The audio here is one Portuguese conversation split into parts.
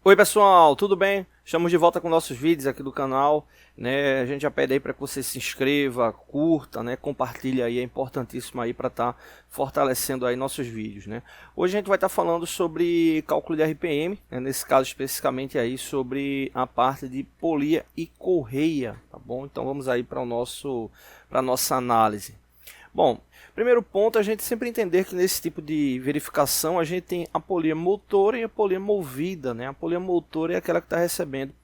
Oi pessoal, tudo bem? Estamos de volta com nossos vídeos aqui do canal, né? A gente já pede aí para que você se inscreva, curta, né? Compartilhe aí, é importantíssimo aí para estar fortalecendo aí nossos vídeos, né? Hoje a gente vai estar falando sobre cálculo de RPM, né? Nesse caso especificamente aí sobre a parte de polia e correia, tá bom? Então vamos aí para a nossa análise. Bom, primeiro ponto, a gente sempre entender que nesse tipo de verificação a gente tem a polia motora e a polia movida, né? A polia motora é aquela que está recebendo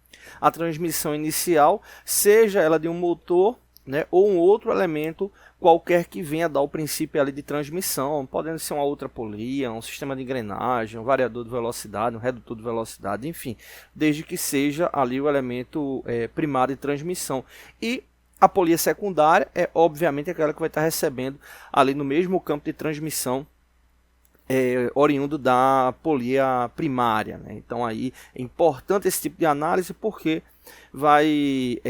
a transmissão inicial, seja ela de um motor, né, ou um outro elemento qualquer que venha dar o princípio ali de transmissão, podendo ser uma outra polia, um sistema de engrenagem, um variador de velocidade, um redutor de velocidade, enfim, desde que seja ali o elemento primário de transmissão. E a polia secundária é obviamente aquela que vai estar recebendo ali no mesmo campo de transmissão oriundo da polia primária, né? Então aí é importante esse tipo de análise porque vai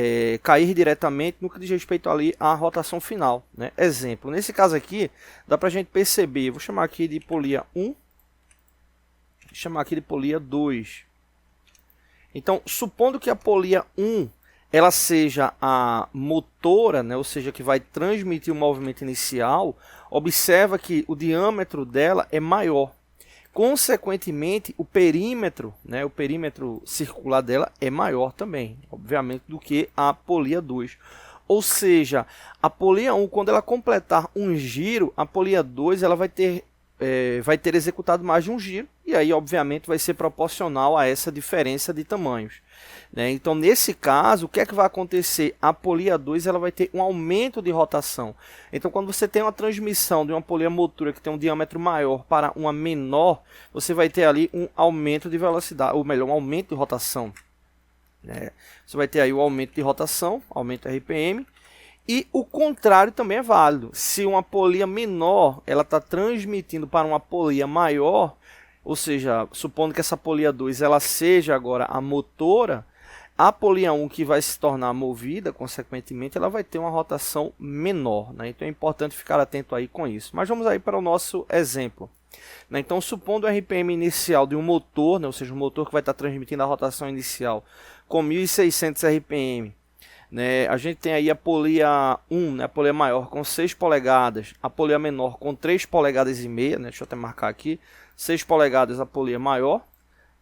cair diretamente no que diz respeito ali à rotação final, né? Exemplo, nesse caso aqui dá para a gente perceber, vou chamar aqui de polia 1, vou chamar aqui de polia 2. Então, supondo que a polia 1 ela seja a motora, né, ou seja, que vai transmitir o movimento inicial, observa que o diâmetro dela é maior. Consequentemente, o perímetro, né, o perímetro circular dela é maior também, obviamente, do que a polia 2. Ou seja, a polia 1, quando ela completar um giro, a polia 2 ela vai ter executado mais de um giro, e aí, obviamente, vai ser proporcional a essa diferença de tamanhos, né? Então, nesse caso, o que é que vai acontecer? A polia 2 ela vai ter um aumento de rotação. Então, quando você tem uma transmissão de uma polia motora que tem um diâmetro maior para uma menor, você vai ter ali um aumento de velocidade, ou melhor, um aumento de rotação, né? Você vai ter aí o aumento de rotação, aumento de RPM, e o contrário também é válido. Se uma polia menor ela está transmitindo para uma polia maior, ou seja, supondo que essa polia 2 ela seja agora a motora, a polia 1 que vai se tornar movida, consequentemente, ela vai ter uma rotação menor, né? Então é importante ficar atento aí com isso. Mas vamos aí para o nosso exemplo, né? Então, supondo o RPM inicial de um motor, né? Ou seja, um motor que vai estar transmitindo a rotação inicial com 1.600 RPM, né? A gente tem aí a polia 1, né? A polia maior com 6 polegadas, a polia menor com 3 polegadas e meia, né? Deixa eu até marcar aqui, 6 polegadas a polia maior,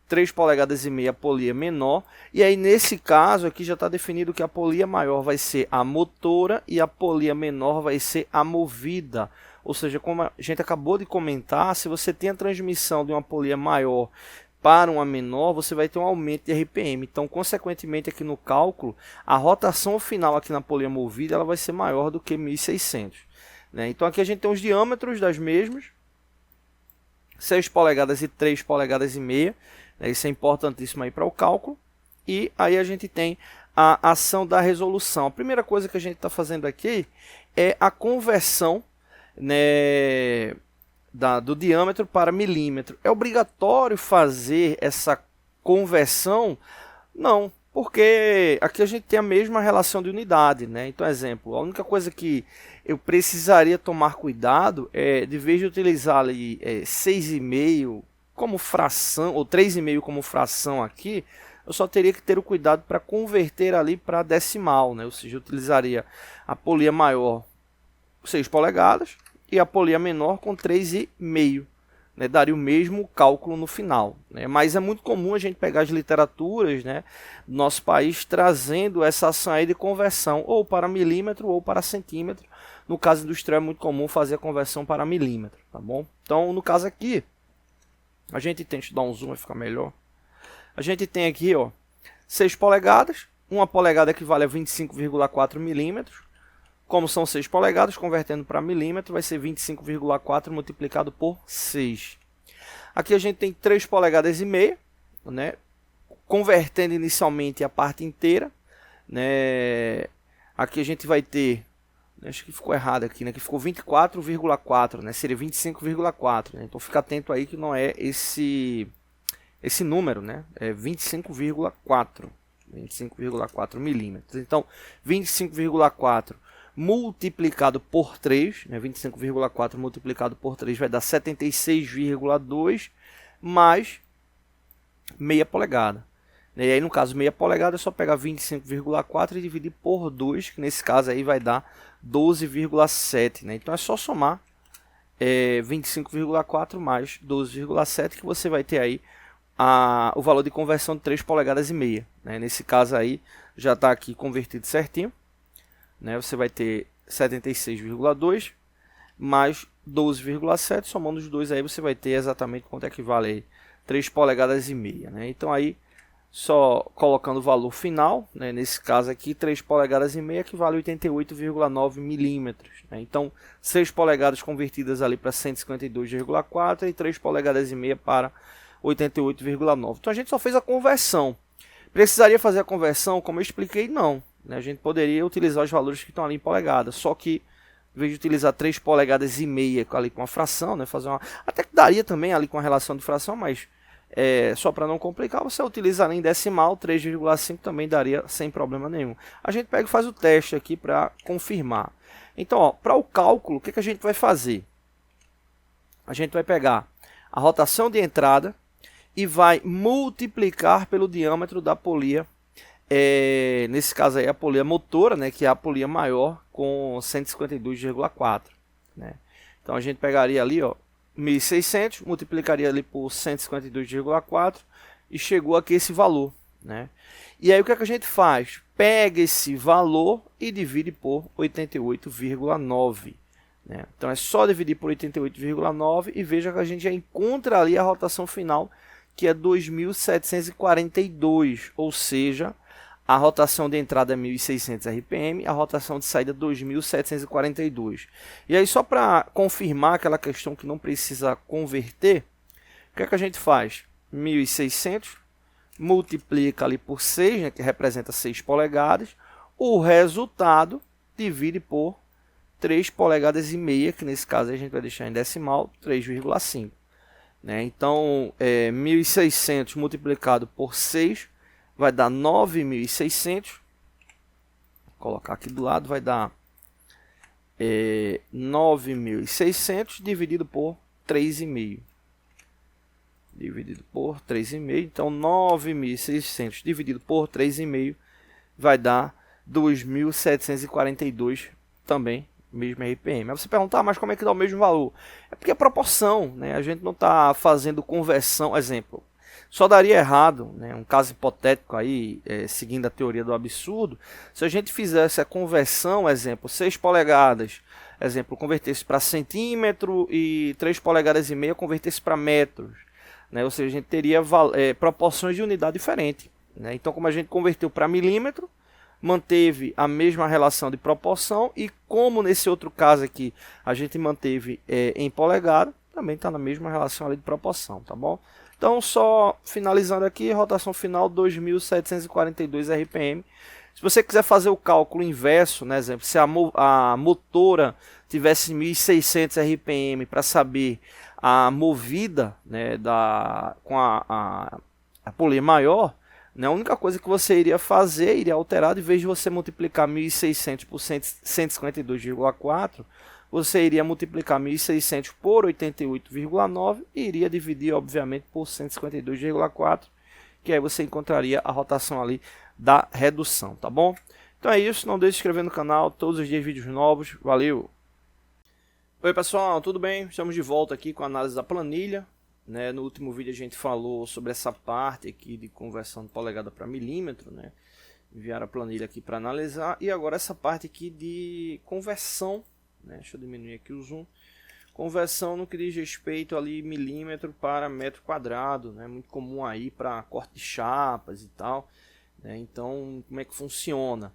3 polegadas e meia a polia menor, e aí nesse caso aqui já está definido que a polia maior vai ser a motora e a polia menor vai ser a movida. Ou seja, como a gente acabou de comentar, se você tem a transmissão de uma polia maior para uma menor, você vai ter um aumento de RPM. Então, consequentemente, aqui no cálculo, a rotação final aqui na polia movida ela vai ser maior do que 1.600. Né? Então, aqui a gente tem os diâmetros das mesmas, 6 polegadas e 3 polegadas e meia. Né? Isso é importantíssimo aí para o cálculo. E aí a gente tem a ação da resolução. A primeira coisa que a gente está fazendo aqui é a conversão, né, do diâmetro para milímetro. É obrigatório fazer essa conversão? Não, porque aqui a gente tem a mesma relação de unidade, né? Então, exemplo, a única coisa que eu precisaria tomar cuidado é, de vez de utilizar ali 6,5 como fração, ou 3,5 como fração aqui, eu só teria que ter o cuidado para converter ali para decimal, né? Ou seja, eu utilizaria a polia maior 6 polegadas, e a polia menor com 3,5, né? Daria o mesmo cálculo no final, né? Mas é muito comum a gente pegar as literaturas, né, do nosso país trazendo essa ação aí de conversão ou para milímetro ou para centímetro. No caso industrial é muito comum fazer a conversão para milímetro, tá bom? Então, no caso aqui, a gente tem, deixa eu dar um zoom vai ficar melhor. A gente tem aqui, ó, 6 polegadas, uma polegada equivale a 25,4 milímetros. Como são 6 polegadas, convertendo para milímetro, vai ser 25,4 multiplicado por 6. Aqui a gente tem 3 polegadas e meia, né? Convertendo inicialmente a parte inteira, né? Aqui a gente vai ter, acho que ficou errado aqui, né? Que ficou 24,4, né? Seria 25,4, né? Então fica atento aí que não é esse número, né? É 25,4 milímetros. Então, 25,4 multiplicado por 3, né, 25,4 multiplicado por 3 vai dar 76,2 mais meia polegada. E aí no caso meia polegada é só pegar 25,4 e dividir por 2, que nesse caso aí vai dar 12,7, né? Então é só somar 25,4 mais 12,7 que você vai ter aí o valor de conversão de 3 polegadas e meia, né? Nesse caso aí já está aqui convertido certinho, né? Você vai ter 76,2 mais 12,7, somando os dois aí você vai ter exatamente quanto equivale aí 3 polegadas e meia, né? Então aí só colocando o valor final, né? Nesse caso aqui 3 polegadas e meia equivale a 88,9 milímetros, né? Então 6 polegadas convertidas ali para 152,4 e 3 polegadas e meia para 88,9. Então a gente só fez a conversão. Precisaria fazer a conversão, como eu expliquei, não, né? A gente poderia utilizar os valores que estão ali em polegadas, só que em vez de utilizar 3 polegadas e meia ali com a fração, né, fazer uma, até que daria também ali com a relação de fração, mas só para não complicar, você utiliza ali em decimal, 3,5 também daria sem problema nenhum. A gente pega e faz o teste aqui para confirmar. Então, para o cálculo, o que a gente vai fazer? A gente vai pegar a rotação de entrada e vai multiplicar pelo diâmetro da polia. Nesse caso aí a polia motora, né, que é a polia maior, com 152,4, né? Então a gente pegaria ali, ó, 1.600, multiplicaria ali por 152,4 e chegou aqui esse valor, né? E aí o que a gente faz? Pega esse valor e divide por 88,9, né? Então é só dividir por 88,9 e veja que a gente já encontra ali a rotação final, que é 2.742, ou seja, a rotação de entrada é 1.600 RPM, a rotação de saída 2.742. E aí só para confirmar aquela questão que não precisa converter, o que a gente faz? 1.600 multiplica ali por 6, né, que representa 6 polegadas, o resultado divide por 3 polegadas e meia, que nesse caso a gente vai deixar em decimal, 3,5. Né? Então, 1.600 multiplicado por 6 vai dar 9.600. Vou colocar aqui do lado, vai dar 9.600 dividido por 3,5. Dividido por 3,5. Então, 9.600 dividido por 3,5 vai dar 2.742 também, mesmo RPM. Aí você perguntar, mas como é que dá o mesmo valor? É porque é proporção, né? A gente não está fazendo conversão, exemplo. Só daria errado, né, um caso hipotético aí, seguindo a teoria do absurdo, se a gente fizesse a conversão, exemplo, 6 polegadas, exemplo, convertesse para centímetro e 3 polegadas e meia convertesse para metros, né? Ou seja, a gente teria proporções de unidade diferente, né? Então, como a gente converteu para milímetro, manteve a mesma relação de proporção, e como nesse outro caso aqui a gente manteve em polegada, também está na mesma relação ali de proporção, tá bom? Então, só finalizando aqui, rotação final 2.742 RPM. Se você quiser fazer o cálculo inverso, né, exemplo, se a motora tivesse 1.600 RPM para saber a movida, né, com a polia maior, né, a única coisa que você iria fazer, iria alterar, em vez de você multiplicar 1.600 por 152,4, você iria multiplicar 1.600 por 88,9 e iria dividir, obviamente, por 152,4, que aí você encontraria a rotação ali da redução, tá bom? Então é isso, não deixe de se inscrever no canal, todos os dias vídeos novos, valeu! Oi pessoal, tudo bem? Estamos de volta aqui com a análise da planilha, né? No último vídeo a gente falou sobre essa parte aqui de conversão de polegada para milímetro, né? Enviaram a planilha aqui para analisar, e agora essa parte aqui de conversão, né? Deixa eu diminuir aqui o zoom. Conversão no que diz respeito ali milímetro para metro quadrado, né? Muito comum aí para corte de chapas e tal, né? Então, como é que funciona?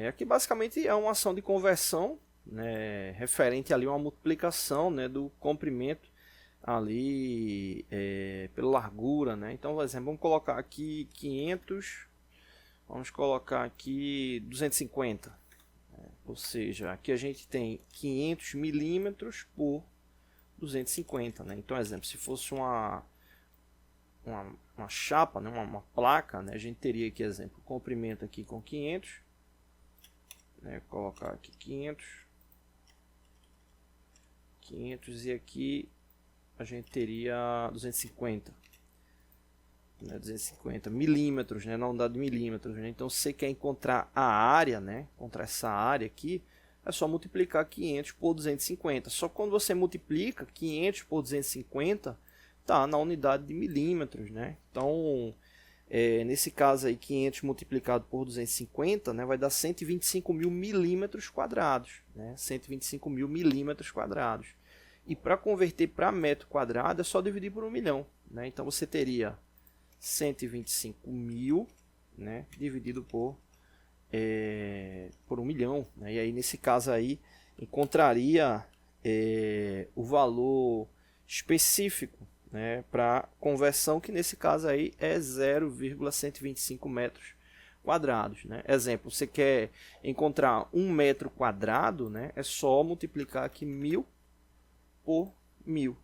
Aqui basicamente é uma ação de conversão, né? Referente ali a uma multiplicação, né? Do comprimento ali pela largura, né? Então, por exemplo, vamos colocar aqui 500, vamos colocar aqui 250. Ou seja, aqui a gente tem 500 milímetros por 250, né? Então, exemplo, se fosse uma chapa, né? uma placa, né? A gente teria aqui, exemplo, comprimento aqui com 500, né? Colocar aqui 500 e aqui a gente teria 250. né, 250 milímetros, né, na unidade de milímetros, né? Então, se você quer encontrar a área, né, encontrar essa área aqui, é só multiplicar 500 por 250. Só que quando você multiplica 500 por 250, tá na unidade de milímetros, né? Então, nesse caso aí, 500 multiplicado por 250, né, vai dar 125 mil milímetros quadrados, né? 125 mil milímetros quadrados. E para converter para metro quadrado, é só dividir por 1 milhão, né? Então, você teria 125 mil, né, dividido por 1 milhão, né? E aí nesse caso aí encontraria o valor específico, né, para conversão, que nesse caso aí é 0,125 metros quadrados, né? Exemplo, você quer encontrar 1 metro quadrado, né, é só multiplicar aqui 1000 por 1000,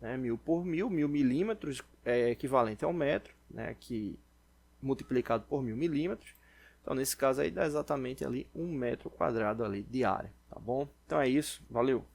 né? 1000 por 1000, 1000 milímetros é equivalente a 1 metro, né, que multiplicado por 1000 milímetros. Então, nesse caso aí, dá exatamente ali 1 metro quadrado ali de área, tá bom? Então é isso, valeu!